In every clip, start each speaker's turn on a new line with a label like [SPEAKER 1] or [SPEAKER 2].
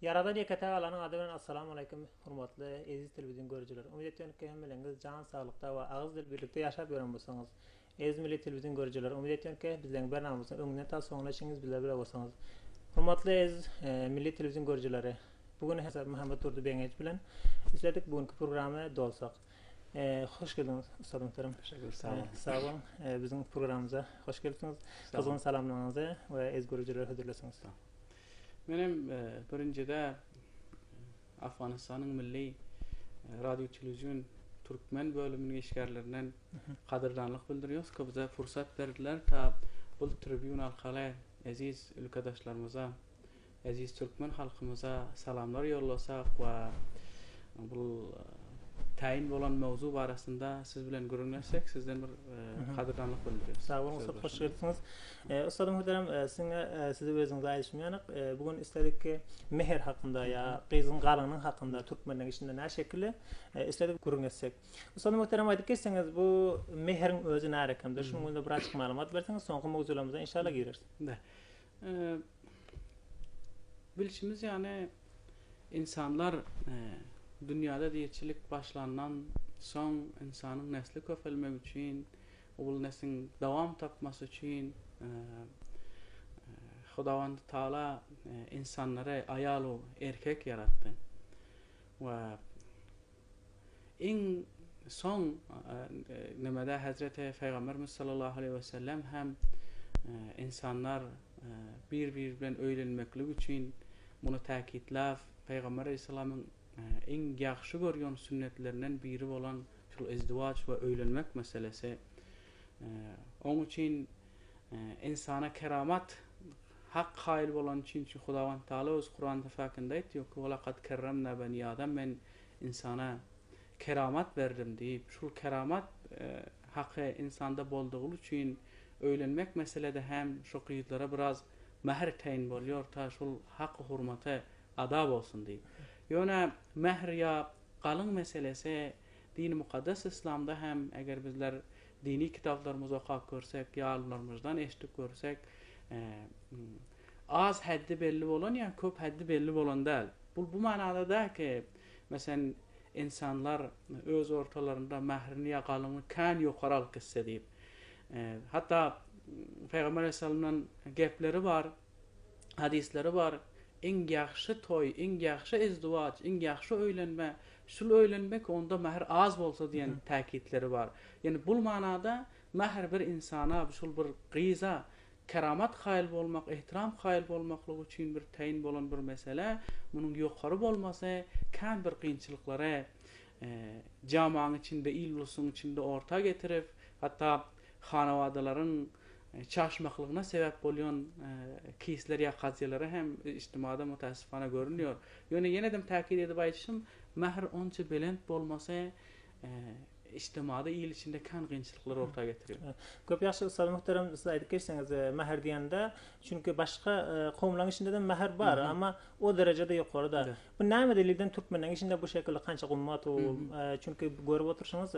[SPEAKER 1] Yaradan yakata alanın adı bilen assalamu alaykum hurmatly eziz televizyon görücüler. Umid etýän ki hemmeňiz jan saglykda we agyz dil birlikde ýaşap ýören bolsaňyz. Eziz milli televizyon görücüler, umid etýän ki bizden bernamyzyň öňüne ta soňlaşyňyz bilen bile bolsaňyz. Hurmatly eziz milli televizyon görücüleri, bugün Hasan Muhammed Turdu Beňeç bilen isledik bugünkü programy dolsak. Hoş geldiniz Ustad Muhterem.
[SPEAKER 2] Teşekkür sağ olun.
[SPEAKER 1] Sağ olun. Bizim programımıza hoş geldiniz. Kızgın salamlarınızı ve eziz görücüleri hödürlesiniz.
[SPEAKER 2] Benim birincide Afganistan'ın milli radyo televizyon Türkmen bölümünün işgärlerinden kadırdanlık bildiriyoruz ki bize fırsat verdiler ta bu tribün arkalı aziz ülkedaşlarımıza, aziz Türkmen halkımıza salamlar yollasak ve bu tayin bolan mevzu barasında siz bilen görünmesek sizden bir kadırdanlık bildiriyoruz.
[SPEAKER 1] Sağ olun, hoş geldiniz. Ustadım Muhterem, size özünüz aýdyşmaýanyk. Bugün istedik ki meher hakkında ya gyzyň galynyň hakkında Türkmenler içinde ne şekilde istedik görünmesek. Ustadım Muhterem aýdyp geçseňiz bu meheriň özü näre ekende? Şunuň öňünde bir açyk maglumat berseňiz, soňky mowzularymyza inşallah gireriz.
[SPEAKER 2] Bilişimiz yani insanlar dünyada diyetçilik başlanan son insanın nesli köpelmek için, o neslin devam tapması için Hudavand Taala insanlara ayalı erkek yarattı. Ve en son nemede Hazreti Peygamberimiz sallallahu aleyhi ve sellem hem insanlar birbirinden öýlenmeklik için bunu täkitlap Peygamber Aleyhisselam'ın en ýaxşy görýän sünnetlerinden biri bolan şol izdiwaç we öýlenmek meselesi. Onuň üçin insana keramat hak haýyl bolan üçin Hudawand Taala öz Kur'an-da fakynda aýtdy ki "Walaqad kerramna bani Adam" men insana keramat berdim diýip şol keramat haky insanda boldugy üçin öýlenmek meselede hem şo gyýdlara biraz mäher taýin bolýar ta şol hak hurmaty ada bolsun diýip. Ýöne mehr ya galyň meselesi dini mukaddes İslamda hem eger bizler dini kitaplarymyzy okap görsek, ýalylarymyzdan eşitip görsek, az haddi belli bolan ýa köp haddi belli bolan däl. Bu manada da ki meselen insanlar öz ortalarında mehrini ya galyny kan ýokarak hissedip, hatta Peygamber Aleyhisselam'ın gepleri var, hadisleri var. En ýaxşy toy, en ýaxşy izdiwaç, en ýaxşy öýlenme, şol öýlenmek onda mäher az bolsa diýen täkitleri var. Yani bu manada mäher bir insana, şol bir gyza keramat haýyl bolmak, ihtiram haýyl bolmaklygy üçin bir taýin bolan bir mesele, munyň ýokary bolmasy kan bir kynçylyklara jamaň içinde, illusyň içinde orta getirip, hatta hanawadaryň çaşmaklygyna sebäp bolýan kisler ýa gazyalary hem ijtimada mutassifana görünýär. Ýöne ýene-de täkid edip aýtşym, mäher onça belent bolmasa ijtimada il içinde kan gynçylyklar ortaga getirýär.
[SPEAKER 1] Köp ýaşy Ustad Muhterem siz aýdyp geçseňiz mäher diýende, çünki başga gowmlaryň içinde de mäher bar, ama o derejede ýokaryda. Bu näme delilden Türkmenliň içinde bu şekilde kança gymmat bol, çünki görüp otursaňyz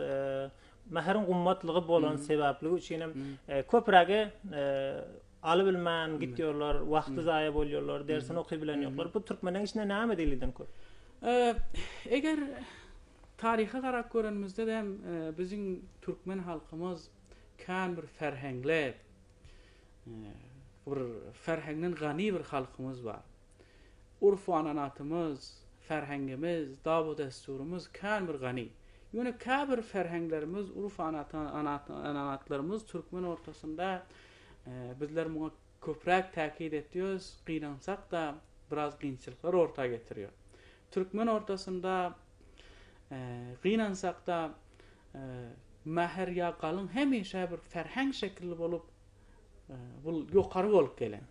[SPEAKER 1] mäheriň gymmatlygy bolan sebepligi üçin köpräge aly bilmän gitýärler, wagty zaýa bolýarlar, dersini oky bilen ýoklar. Bu Türkmenliň içinde näme delilden köp?
[SPEAKER 2] Eger tarihe garap görenimizde de bizim Türkmen halkımız kan bir ferhengler, bir ferhengden gani bir halkımız var. Urf-u ananatımız, ferhengimiz, dabu desturumuz kan bir gani. Ýöne kabir ferhenglerimiz, urf-u ananatlarımız Türkmen ortasında bizler muňa köpräk täkid etýüz, gynansak da biraz gynçylyklar ortaga getirýär. Türkmen ortasında gynansak da mäher ýa galyň hemişe bir ferheng şekilli bolup bul ýokary bolup gelen.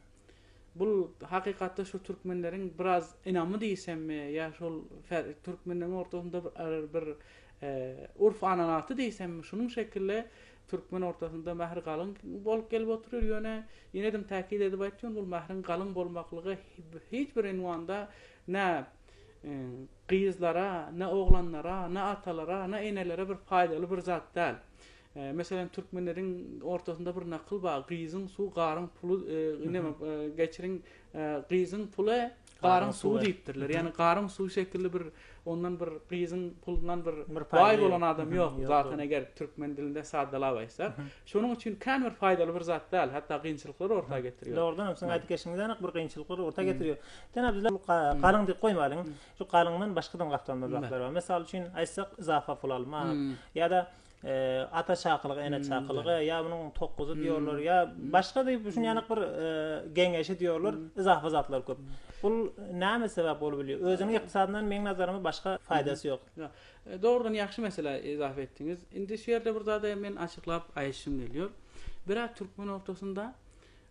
[SPEAKER 2] Bu hakykatda şu Türkmenleriň biraz inamy diýsemmi ýa şol Türkmenleriň ortasında bir urf ananaty diýsemmi şunuň şekilli Türkmen ortasında mäher galyň bolup gelip oturýar. Ýöne de täkid edip aýtýan bul mäheriň galyň bolmaklygy hiç bir enwanda nä gyzlara, nä oglanlara, nä atalara, nä enelere bir faýdaly bir zat däl. Mesela Türkmenlerin ortasında bir nakıl var. Gıyızın su, garın pulu, geçirin gıyızın pulu, garın su deyiptirler. Yani garın su şekilli bir, ondan bir gıyızın pulundan bir vay olan adam yok. Zaten eğer Türkmen dilinde saddalabaysa. Şunun için kan bir faydalı bir zat değil. Hatta qiyinçilikleri ortaya getiriyor.
[SPEAKER 1] Doğrudan hem sen aytıp geçtiğinden bir qiyinçilikleri ortaya getiriyor. Dene bizler qalın deyip qoymalıyıq. Şu qalından başqadan qaptalma zatlar var. Mesela üçün aysaq izafa pul alma ya da ata çaqılığı, ene çaqılığı ya bunun 9'u diyorlar ya başqa deyip düşün yani bir gengeşi diyorlar, izafa zatlar köp. Bul näme sebäp bolup bilýär? Özüniň ykdysadyndan meň nazarymda başqa faydasy ýok.
[SPEAKER 2] Doğrudan yaxşı mesele izah etdiniz. Indi şu yerde burada da men açıklap aýyşym gelýär. Birak Türkmen ortasında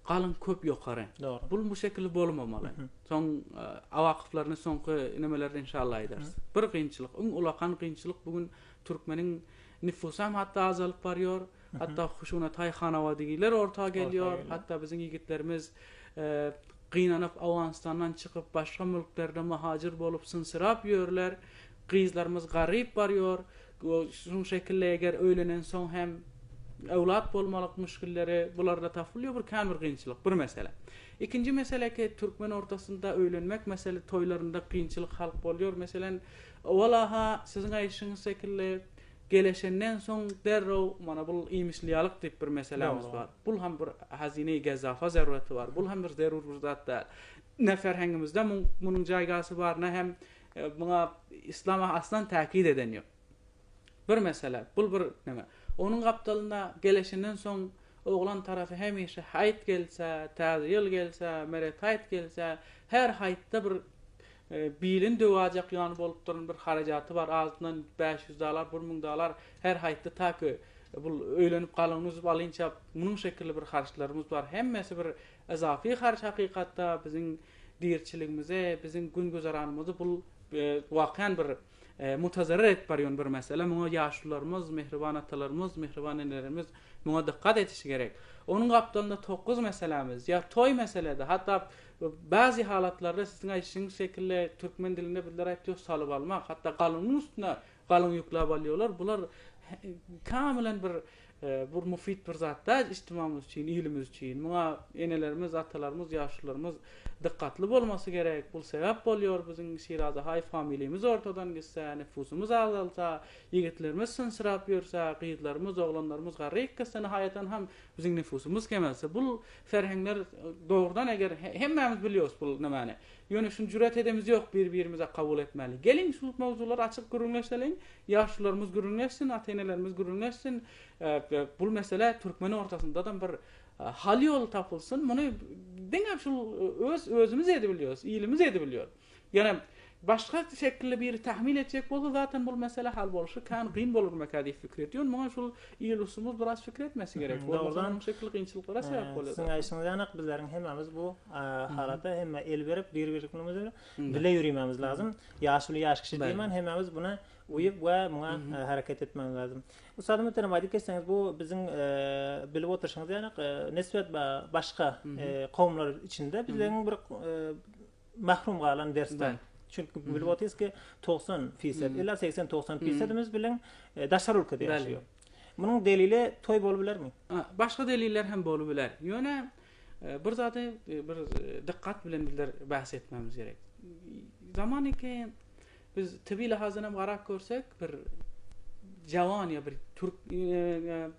[SPEAKER 2] qalın köp ýokary. Bul bu şekilde bolmamaly. Son awaqyplaryny soňky nemelerini inşallah ederiz. Bir qiyinçilik, ulakan qiyinçilik bugün Türkmeniň nüfusam hatta azalyp barýar. Hatta huşunat haýhanawa digiler ortaga gelýär. Hatta biziň ýigitlerimiz qıynanıp Awganistandan çıkıp başka mülklerde muhacir bolup sınsırap ýörler. Gyzlarymız garyp barýar. Şun şekilde eger öýlenen soň hem awlat bolmalyk müşkilleri bularda tapylýar bir kan bir qiyinçilik bir mesele. İkinci mesele ki Türkmen ortasında öýlenmek mesele toylarında qiyinçilik halk bolýar. Meselen walaha siziň aýyşyňyz şekilde geleşenden soň derrew mana bul iýmişliýalyk diýip bir meselemiz var. Bul hem bir hazine-i gezafa zerreti var. Bul hem bir zerur bir zat da. Ne ferhengimizde bunun jaýgasy bar, ne hem buna İslam'a aslan täkid edenýär. Bir mesele, bul bir neme. Onun gapdalynda geleşenden soň oglan tarafy hemişe haýt gelse, täze ýyl gelse, meret haýt gelse, her haýtda bir bilin döwajak ýany bolup duran bir harajaty bar. Azyndan $500, $1000 her haýtda taky bul öýlenip galyňyz balynça munyň şekilli bir harçlarymız bar. Hemmesi bir ezafi harç hakykatda biziň diýerçiligimize, biziň gün gözaranymyzy bul wakan bir mutazarrar etip barýan bir mesele. Muňa ýaşlylarymyz, mehriban atalarymız, mehriban enelerimiz muňa dikkat etişi gerek. Onun gapdalynda 9 meselemiz ya toy meselede hatta bazı halatlarda sizin aýyşyňyz şekilde Türkmen dilinde bizler aýtýar salyp almak, hatta galynyň üstüne galyň ýükläp alýarlar. Bular kamilen bir mufid bir zatda ijtimamyz üçin, ilimiz üçin, muňa enelerimiz, atalarymız, ýaşlylarymız dikkatli bolmasy gerek. Bul sebäp bolýar biziň Şiraza haý familiýemiz ortadan gitse, nüfusumuz azalsa, ýigitlerimiz sınsırap ýörse, gyzlarymız, oglanlarymız garyp gitse, haýatan hem biziň nüfusumuz kemelse. Bul ferhengler doğrudan eger hemmemiz bilýäris bul nämäni. Ýöne şun jüret edemiz ýok bir-birimize kabul etmeli. Gelin şu mawzular açyk görüňleşelim, ýaşlylarymız görüňleşsin, ata-enelerimiz görüňleşsin. Bu mesele Türkmen ortasında da bir hal yol tapılsın. Bunu deňep şu özümüz edip bilýäris, ýylymyz edip bilýär. Yani başka şekilde bir tahmin etjek bolsa zaten bu mesele hal boluşy kan gyn bolur mekadi fikir etýär. Muňa şu ýylysymyz biraz fikir etmesi gerek. Doğrudan bu şekilde qiyinçiliklara sebäp bolýar.
[SPEAKER 1] Siň aýyşyňyz ýanyk bizleriň hemmemiz bu halata hemme el berip bir-birimize bile ýürümemiz lazım. Ýaşly ýaş kişi diýmen hemmemiz buna uyup we muňa hareket etmemiz lazım. Usadım muhterem aýdyp geçseňiz bu biziň bilip oturşyňyz ýanyk nesbet başga kowmlar içinde bizleriň bir mahrum galan dersler. Çünkü bilip otyz ki 90% illa 80-90%imiz bilen daşar ülkede ýaşaýar. Munyň delili toy bolup bilermi?
[SPEAKER 2] Başga deliller hem bolup biler. Ýöne bir zady bir dikkat bilen bizler bahs etmemiz gerek. Zamanyky biz tabii lahazyna garak görsek bir jawan ya bir Türk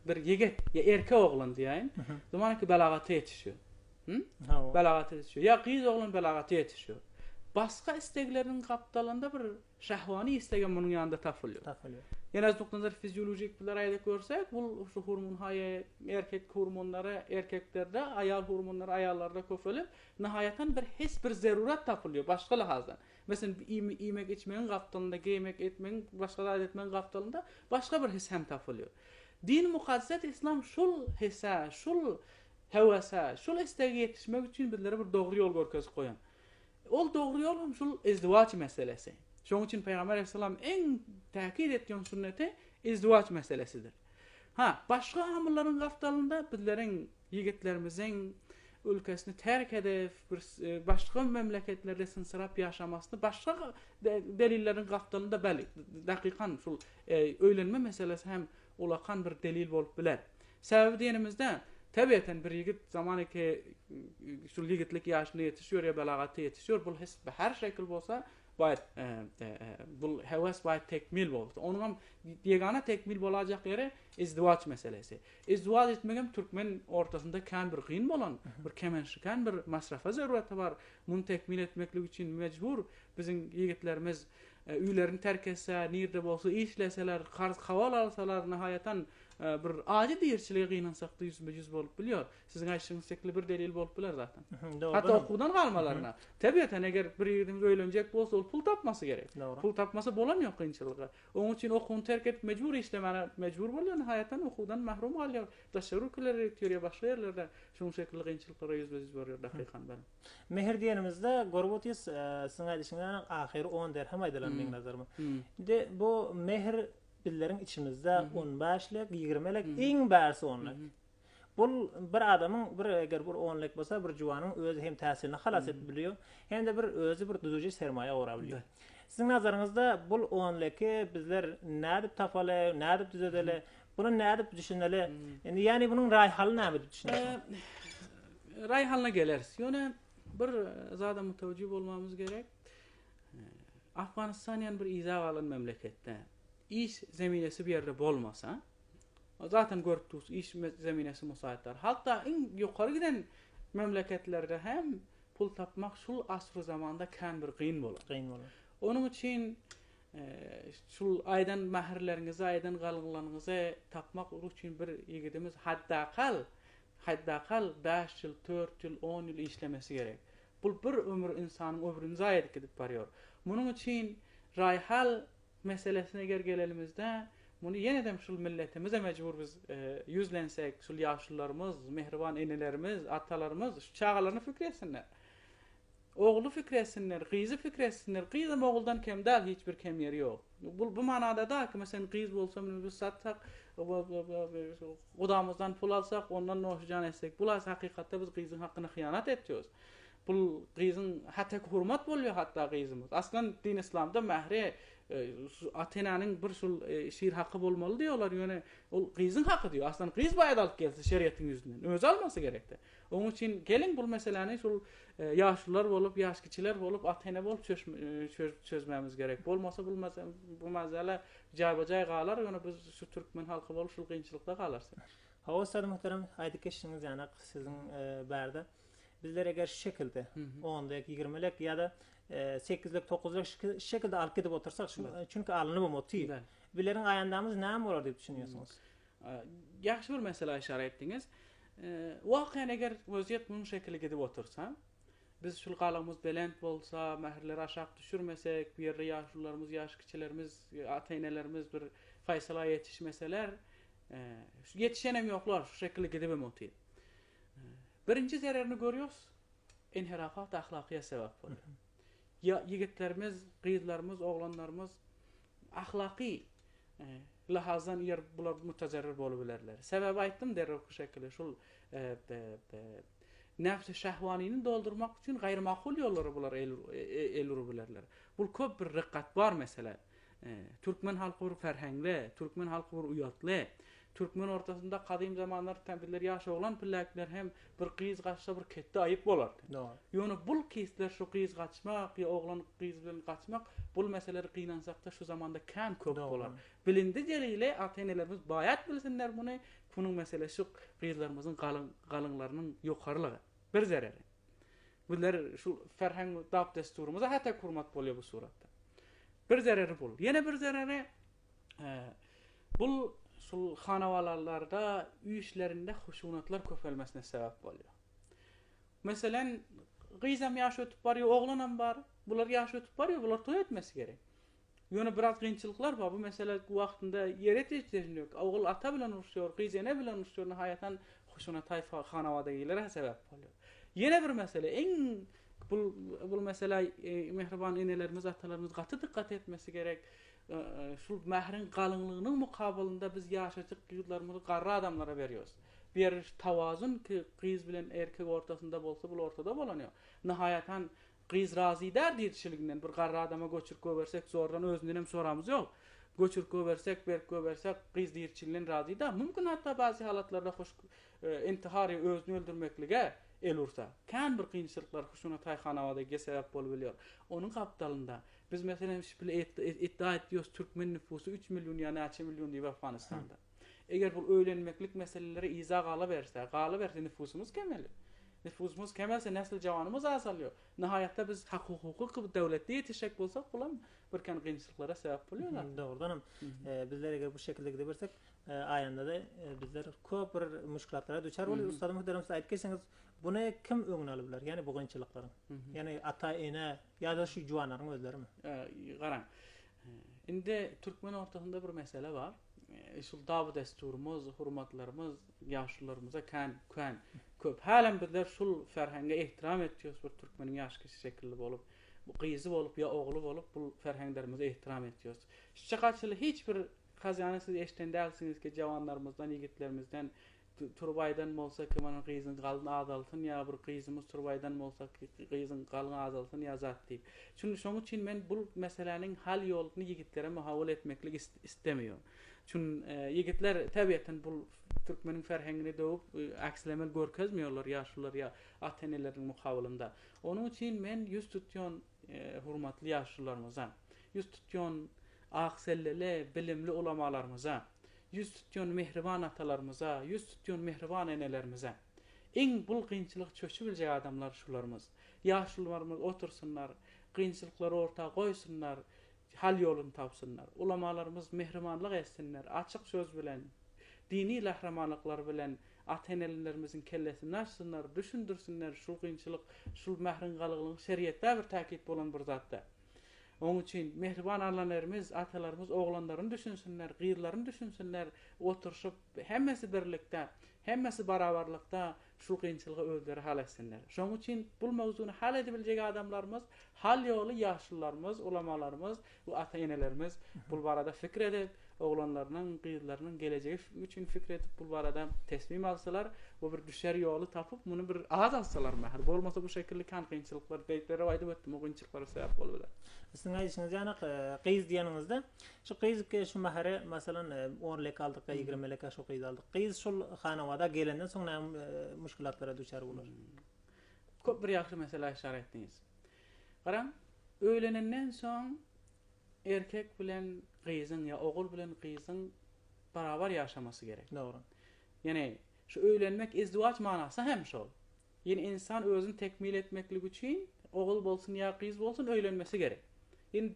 [SPEAKER 2] bir ýigit ya erkek oglan diýen. Zamanyky belagaty ýetişýär. Belagaty ýetişýär. Ya gyz oglan belagaty ýetişýär. Başka isteklerinin kaptalında bir şahvani istegen bunun yanında tapılıyor. Yani az noktalar fizyolojik bir ayda görsek bu şu hormon haye erkek hormonları erkeklerde ayal hormonları ayallarda köpelip nihayeten bir his bir zarurat tapılıyor başka lahazdan. Mesela yemek içmenin kaptalında giymek etmenin başka da etmenin kaptalında başka bir his hem tapılıyor. Din mukaddesat İslam şul hissa şul hevasa şul istegi yetişmek için bizlere bir doğru yol görkezi koyan. Ol doğru yol hem şul izdivaç meselesi. Şoň üçin Peýgamber Aleyhisselam en täkid etýän sünneti izdivaç meselesidir. Başga amyllaryň gafdalynda bizleriň ýigitlerimiziň ülkesini terk edip başga memleketlerde sınsırap ýaşamasyny başga delillerin gafdalynda belli dakykan şul öýlenme meselesi hem ulakan bir delil bolup biler. Sebebi diyenimizde tabiaten bir yigit zamanı ki şu yigitlik yaşına yetişiyor ya belagata yetişiyor. Bu her şekil bolsa bayat bu heves bayat tekmil boldu. Onun yegana tekmil bolacak yeri izdivaç meselesi. İzdivaç etmegem Türkmen ortasında kan bir kıyın bolan, bir kemenşikan bir masrafa zarurati var. Bunu tekmil etmeklik için mecbur bizim yigitlerimiz üylerini terk etse, nirde bolsa işleseler, qarz qaval alsalar nihayatan bir adi diyirçiliğe qıynansaqda 100% bolup biliyor. Sizin aytışыңız şekli bir delil bolup biler zaten. Hatta okudan qalmalarına. Tabiatan eger bir yigitimiz öýlenjek bolsa ol pul tapması gerek. Pul tapması bolamıyor qıyınçılığa. Onun için okuny terk edip mecbur işlemene mecbur bolýar, nihayatan okudan mahrum bolýar. Taşarruklar teoriya başga yerlerde şoň şekilde qıyınçılıklara 100% barýar dakikan bilen.
[SPEAKER 1] Mehr diýenimizde gorbotis siň aytışyňdan ahyry 10 derhem aýdylan meň nazarymda. De bu mehr billerin içimizde 15'lik, 20'lik, en bärsi 10'lik. Bul bir adamın bir eger bir 10'lik bolsa bir juwanyň özü hem täsirini halas edip biliyor, hem de bir özü bir düzüji sermaye ora biliyor. Sizin nazaryňyzda bul 10'liki bizler näde tapaly, näde düzedeli, bunu näde düşüneli? Yani bunun raýhaly näde düşüneli?
[SPEAKER 2] Raýhalyna geleriz. Ýöne bir zada mutawajjih bolmamız gerek. Afganistan ýa bir izah alan memleketde iş zeminesi bir yerde bolmasa, zaten görüntüs iş zeminesi müsaitler. Hatta en yukarı giden memleketlerde hem pul tapmak şul asrı zamanda kan bir kıyın bolar. Onun için şul aydan mahrlerinize, aydan galınlarınıza tapmak için bir yigidimiz hadda kal 5 yıl, 4 yıl, 10 yıl işlemesi gerek. Bu bir ömür insanın ömrünü zayi edip varıyor. Bunun için rayhal meselesine gelelimizde bunu yeniden şul milletimize mecbur biz yüzlensek, şul yaşlılarımız, mehriban enelerimiz, atalarımız şu çağalarını fikretsinler. Oğlu fikretsinler, kızı fikretsinler. Kızım oğuldan kem değil, hiçbir kem yeri yok. Bu manada da ki mesela kız bolsa biz satsak, odamızdan pul alsak, ondan noşcan etsek. Bu hakikatte biz kızın hakkını hıyanat ediyoruz. Bu kızın hatta hurmat bolýar hatta kızımız. Aslan din İslam'da mehre Athena'nın bir şiir hakkı bolmaly diyorlar. Yani o kızın hakkı diyor. Aslan kız bayat alıp gelse şeriatın yüzünden. Öz alması gerekti. Onun için gelin bu meseleni yaşlılar bolup, yaş kiçiler bolup, Athena bolup çözmemiz gerek. Bolmasa bu mesele jabajay galar. Yani biz şu Türkmen halkı bolup şu kıyınçılıkta galarsa.
[SPEAKER 1] Hawa ustad muhterem aýdyp geçdiňiz ýa-ni sizin bärde bizler eger şu şekilde 10'lik, 20'lik ya da 8'lik, 9'lik şekilde alıp gidip otursak çünkü alınıp motiv. Bilerin ayandamız näme bolar diýip düşünýärsiňiz?
[SPEAKER 2] Ýaxşy bir mesele işare etdiňiz. Wagtyn eger weziyet bu şekilde gidip otursa, biz şul galymyz belent bolsa, mäherleri aşağı düşürmesek, bir ýerde ýaşlylarymız, ýaş kiçilerimiz, ata-enelerimiz bir faysala yetişmeseler, yetişenem ýoklar, şu şekilde gidip motiv. Birinci zerrini görüyoruz. İnhirafat ahlakiye sebep oluyor. Ya yigitlerimiz, kızlarımız, oğlanlarımız ahlaki lahazdan yer bular mutazarrir bolabilirler. Sebep aytdım derre bu şekilde şul nefsi şahvanini doldurmak için gayrimakul yolları bular elurbilirler. Bu köp bir rikkat var mesela. Türkmen halkı bir ferhengli, Türkmen halkı bir uyatlı. Türkmen ortasında kadim zamanlar tempiller yaş oğlan pillaklar hem bir kız kaçsa bir ketdi ayıp bolardı. Yani bul kızlar şu kız kaçmak, ya oğlan kız bilen kaçmak, bul meseleleri kıynansakta şu zamanda kan köp bolar. Bilindi deliyle ata-enelerimiz bayat bilsinler bunu. Bunun meselesi şu kızlarımızın kalınlarının yukarılığı. Bir zereri. Bunlar şu ferhang dap desturumuza hatta kurmat bolýar bu suratta. Bir zereri bul. Yine bir zereri bul sul hanavalarlarda üýüşlerinde huşunatlar köpelmesine sebep bolýar. Meselen gyzam ýaş ötüp barýar, oğlanam bar. Bular ýaş ötüp barýar, bular toý etmesi gerek. Ýöne biraz kynçylyklar bar. Bu mesele wagtynda ýere ýetişdirýär. Oğul ata bilen uruşýar, gyz ene bilen uruşýar, nihaýatan huşunat taýfa hanawadagilara sebep bolýar. Ýene bir mesele bu mesele mehriban enelerimiz, atalarımız gaty dikkat etmesi gerek. Şu mehrin galınlığının mukabilinde biz yaşaçık yıllarımızı qarra adamlara veriyoruz. Bir tavazun ki kız bilen erkek ortasında bolsa bu ortada bolanıyor. Nihayatan kız razı der diyetçiliginden bir qarra adama göçürüp göbersek zordan özünden hem soramız yok. göçürüp göbersek, berk göbersek kız dirçilinden razı da. Mümkün hatta bazı halatlarda hoş intihari özünü öldürmeklige el ursa. Kan bir kıyınçılıklar huşuna tayhanavada sebep bolabiliyor. Onun kaptalında biz mesela iddia ediyoruz Türkmen nüfusu 3 milyon yani 2 milyon diye Afganistan'da. Eğer bu öğrenmeklik meseleleri izah qalıverse nüfusumuz kemeli. Nüfusumuz kemelse nesl cavanımız azalıyor. Nihayatta biz hak hukuku devlette yetişecek bolsak bulam birken kıyınçılıklara sebep oluyorlar.
[SPEAKER 1] Doğrudanım. Bizler eğer bu şekilde gidebilirsek ayanda da bizler köp bir müşkilatlara duçar oluyoruz. Ustadım muhterem siz aytkerseniz buna kim öňüne alyplar? Yani bu kıyınçılıklaryň. Yani ata ene ya da şu juwanlaryň özleri mi?
[SPEAKER 2] Garan. Indi Türkmen ortasında bir mesele var. Şol dawy desturumuz, hurmatlarymız, ýaşlylarymyza kan köp. Halen bizler şol ferhenge ihtiram etýäris bir türkmeniň ýaşky şekilli bolup, bu gyzy bolup ya ogly bolup bu ferhenglerimize ihtiram etýäris. Şakaçyly hiç bir hazanysy eşden dälsiňiz ki jawanlarymyzdan, ýigitlerimizden Turbaydan bolsa ki mana gyzyň galyny azaltyn ya bir gyzymyz Turbaydan bolsa ki gyzyň galyny azaltyn ya zat diýip. Şonuň üçin men bu meseleniň hal ýoluny ýigitlere muhawal etmeklik istemiyor. Çünkü yigitler tabiatan bu Türkmenin ferhengini doğup akslemel görkezmiyorlar yaşlılar ya atenelerin mukavelinde. Onun için men yüz tutyon hurmatlı yaşlılarımıza, yüz tutyon aksellele bilimli ulamalarımıza, yüz tutyon mehriban atalarımıza, yüz tutyon mehriban enelerimize. En bul kıyınçılık çöçü bilecek adamlar şularımız. Yaşlılarımız otursunlar, kıyınçılıkları ortaya koysunlar, hal yolunu tapsınlar. Ulamalarımız mehrimanlık etsinler, açık söz bilen, dini lahramanlıklar bilen atenelerimizin kellesini açsınlar, düşündürsünler şu kıyınçılık, şu mehrin galygynyň şeriatda bir takip bolan bir zatda. Onun için mehriban analarımız, atalarımız oğlanlarını düşünsünler, gıyırlarını düşünsünler, oturuşup hemmesi birlikte, hemmesi barabarlıkta şu kıyınçılığı özleri hal etsinler. Şoň üçin bu mawzuny hal edebilecek adamlarımız, hal ýoly ýaşlylarymız, ulamalarymız, bu ata-enelerimiz bu barada fikir edip, oğlanlarynyň, gıyırlarynyň geleceği üçin fikir edip bu barada teslim alsalar, bu bir düşer ýoly tapıp muny bir az alsalar mäher. Bolmasa bu şekilde kan kıyınçılıklar beýtlere aýdyp ötdim, o kıyınçılıklara sebep bolýar.
[SPEAKER 1] Sizin aýdyşyňyz ýany gyz diýeniňizde şu gyz şu mähere masalan 10 lek aldyk, 20 lek şu gyz aldyk. Gyz şol hanawada gelenden soň müşkilatlara duçar bolar.
[SPEAKER 2] Köp bir ýaxşy mesele işaret etdiňiz. Garam, öýlenenden soň erkek bilen gyzyň ya ogul bilen gyzyň barabar ýaşamasy gerek.
[SPEAKER 1] Dogry.
[SPEAKER 2] Yani şu öýlenmek izdiwaç manasy hem şol. Yani insan özüni tekmil etmeklik üçin ogul bolsun ya gyz bolsun öýlenmesi gerek. Yani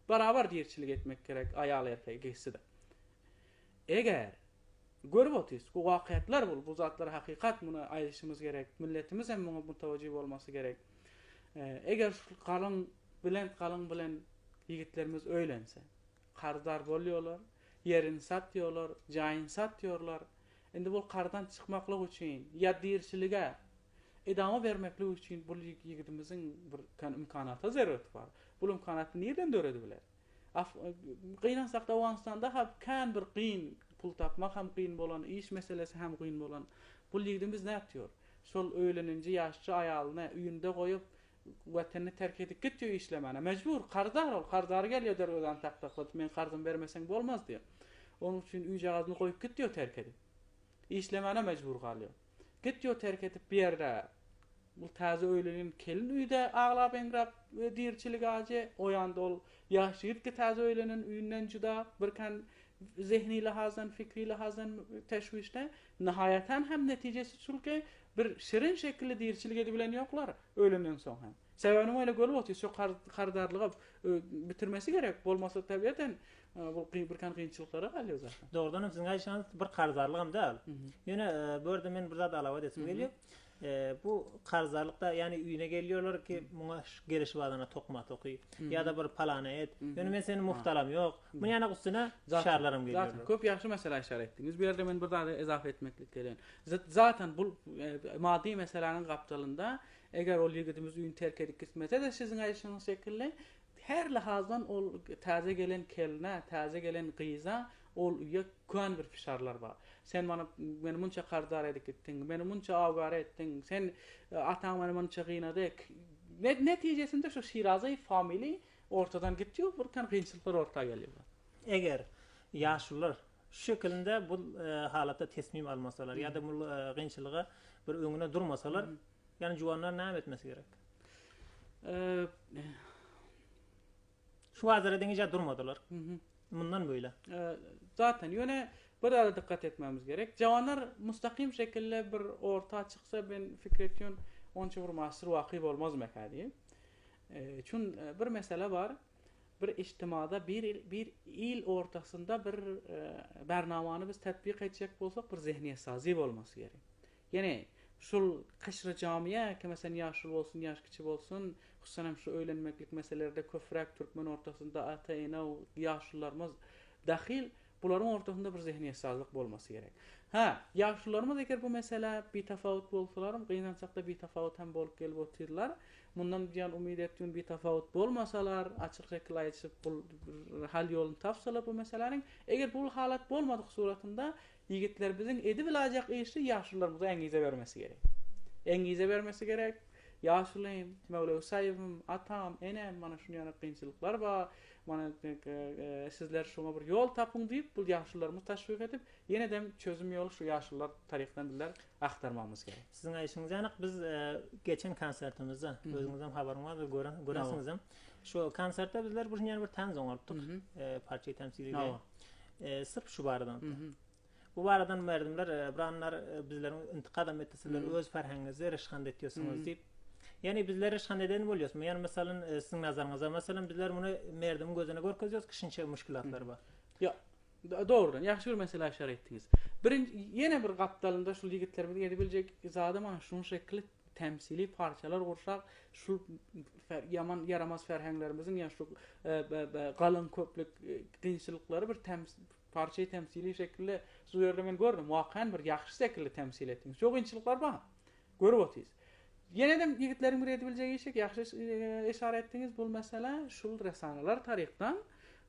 [SPEAKER 2] barabar dirçilik etmek gerek aýal erkek ikiside. Eger görüp otyz, bu wakyatlar bu zatlar hakikat muny aýdyşymyz gerek. Milletimiz hem muňa mutawajjih bolmasy gerek. Eger şu kalın bilen yigitlerimiz öýlense, qarzdar bolýarlar, yerini satýarlar, jaýyny satýarlar. Endi bu qardan çykmaklyk üçin ya dirçilige edama vermeklik üçin bu yigitimizin bir imkanaty zerret bar. Bu imkanaty nereden döredi biler? Gynansak da Awganistanda kan bir gyn pul tapmak hem gyn bolan, iş meselesi hem gyn bolan. Bu yigitimiz ne yapıyor? Şol öýlenince ýaşçy aýalyny üýünde goýup watanny terk edip gitýär işlemene. Mecbur qarzdar gelýär derweden taktaklatyp men qarzymy bermeseň bolmaz diýär. Onun üçin üý jagazyny goýup gitýär terk edip. İşlemene mecbur galýar. Gitýär terk edip bir ýerde bu taze öýlenin kelin üýde aglap engrap dirçilik aje oýanda ol ýaşy ýigitke taze öýlenin üýünden juda birken zihni lahazan, fikri lahazan teşwişde nihayaten hem neticesi şulki bir şirin şekilde dirçilik edibilen ýoklar öýlenden soň hem. Sebäbini öyle görüp otyr, şu qardarlygy bitirmesi gerek. Bolmasa tabiaten bu birkan kıyınçılıklara galýar zaten.
[SPEAKER 1] Doğrudan sizin aýdyşyňyz bir qarzdarlygam däl. Ýöne bu ýerde men bir zat alaba desem gelýär. Bu qarzdarlykda yani üýüne gelýärler ki muňa gelişip adana tokmat oky ya da bir palana et. Ýöne men seni muhtaram ýok. Bu ýana gusyna şarlarym gelýär.
[SPEAKER 2] Zaten köp ýaxşy mesele işaret etdiňiz. Bu ýerde men bir daha ezaf etmeklik gelen. Zaten bu maddi meselelerin gapdalynda eger ol ýigitimiz üýüni terk edip gitmese de sizin aýdyşyňyz şekilde her lahazdan ol taze gelen keline, taze gelen gyza ol üýe kön bir fişarlar bar. Sen meni munça qarzdar edip gitdiň, meni munça awgar etdiň, sen ataň meni munça gynady. Netijesinde şu Şirazy family ortadan gitýär, bir kan kynçylyklar ortaga gelýär.
[SPEAKER 1] eger yaşlılar şu şekilde bu halatta teslim almasalar ya da bu qiyinçiliğe bir öňüne durmasalar, yani juwanlar näme etmesi gerek? Şu hazırda denice durmadılar. Bundan böyle.
[SPEAKER 2] Zaten yöne burada dikkat etmemiz gerek. Jawanlar mustakim şekilde bir orta çıksa ben fikretiyon onça bir masır vakip olmaz mekadi. Çün bir mesele var. Bir ijtimada bir il ortasında bir bernamany biz tatbiq etjek bolsak bir zihniýetsazy bolmasy gerek. Yani şul kışrı camiye ki mesela yaşlı olsun, yaş kiçi olsun, hususan şu öýlenmeklik meselelerde köfrak Türkmen ortasında ata-ena yaşlılarımız dahil, buların ortasında bir zihniýetsazlyk bolmasy gerek. Ha, yaşlılarımız eger bu mesele bir tafawut bolsalarym, gynançakda bir tafawut hem bolup gelip oturlar. Bundan diýen umid etdiň bir tafawut bolmasalar, açyk şekilde aýdyp bu hal ýoluny tapsalar bu meselelerin, eger bu halat bolmadyk suratynda yigitlerimizin edip bilajak işi yaşlılarımıza engize vermesi gerek. Engize vermesi gerek. Yaşlıyım, Mevlevi Saýybym, atam, enem, mana şu ýana qiyinçylyklar bar. Mana sizler şoňa bir ýol tapyň diýip bu yaşlılarymyzy taşwik edip, ýene-de çözüm ýoly şu yaşlılar taryhdan biler aktarmamız gerek.
[SPEAKER 1] Sizin aýşyňyz ýanyk biz geçen konsertimizde özüňizden habaryň bar, göresiňizem. Şu konsertde bizler bir ýene bir tanzym alypdyk. Parça temsiliyle. Sırf şu baradan. Bu baradan merdimler, branlar bizlerin intikadam etseler öz ferheňiňizi reşhand etýärsiňiz diýip. Yani bizler reşhand eden bolýarsmy? Yani meselem sizin nazaryňyzda meselem bizler muny merdimin gözüne görkezýärys, kişinçe müşkilatlar bar.
[SPEAKER 2] Ya doğrudan ýaxşy bir mesele işaret etdiňiz. Ýene bir gapdalynda şu ýigitlerimiz edip biljek zada mana şu şekilde temsili parçalar gurşak şu yaman yaramaz ferheňlerimizin ya şu galyň köplük qiyinçylyklary bir parçayı temsili şekilde şu ýerde men gördüm. Wakan bir ýaxşy şekilde temsil etdiňiz. Çok qiyinçylyklar bar. Görüp otýyz. Ýene-de ýigitlerin bir edip biljek işek ýaxşy işaret etdiňiz bu mesele şul resanalar taryhdan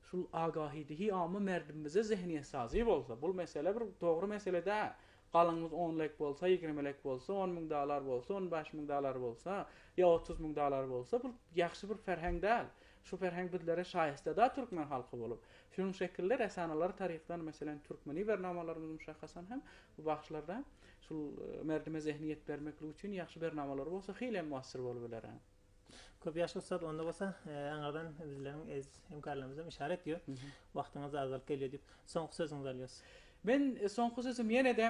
[SPEAKER 2] şul agahidihi amy merdimize zihniýetsazy bolsa, bu mesele bir dogry meselede galyňyz 10 lek bolsa, 20 lek bolsa, 10 000 dolar bolsa, 15 000 dolar bolsa, ýa 30 000 dolar bolsa, bu ýaxşy bir ferheň däl. Şu ferheň bizlere şaýysta da türkmen halky bolup. Şunun şekilde resanalar taryhdan meselen türkmeni bernamalarymyz müşahhasan hem bu baxşlarda şul merdime zihniýet bermeklik üçin ýaxşy bernamalar bolsa hyly muassir bolup biler.
[SPEAKER 1] Köp ýaşly ustad onda bolsa, aňardan bizleriň ez hemkarlarymyza işaret ýör. Wagtyňyz azalyp gelýär diýip soňky sözüňizi alýarys.
[SPEAKER 2] Ben soňky sözüm ýene-de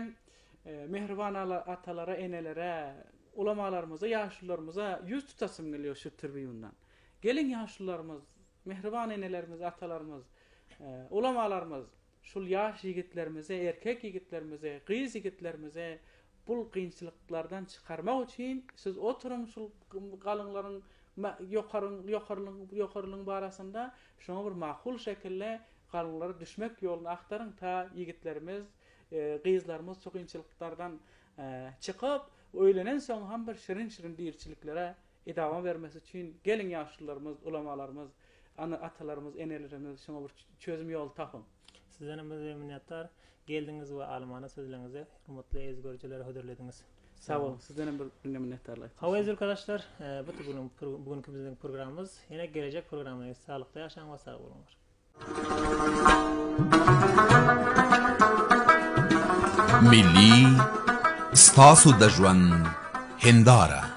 [SPEAKER 2] mehriban atalara, enelere, ulamalarymyza, ýaşlylarymyza ýüz tutasym gelýär şu tribundan. Gelin yaşlılarımız, mehriban enelerimiz, atalarımız, ulamalarımız, şul yaş yigitlerimize, erkek yigitlerimize, kız yigitlerimize bu qiyinçiliklardan çıkarmak için siz oturun şul galyňlaryň ýokarlygyň barasında şoňa bir makul şekilde galyňlary düşmek ýoluny aktaryň ta yigitlerimiz, kızlarımız çok qiyinçiliklardan çıkıp öýlenen soň ham bir şirin diýirçiliklere idama vermesi için gelin yaşlılarımız, ulamalarımız, atalarımız, enelerimiz şuna bir çözüm yolu tapın.
[SPEAKER 1] Sizden minnettar geldiňiz we almana sözlerinize hurmatly izgörjilere höderlediniz.
[SPEAKER 2] Sağ olun. Sizden bir minnettarlyk.
[SPEAKER 1] Hawaýz arkadaşlar, bugünkü bizden programımız yine gelecek programda sağlıklı yaşaň we sağ bolunlar.
[SPEAKER 3] Milli Stasu da Juan Hindara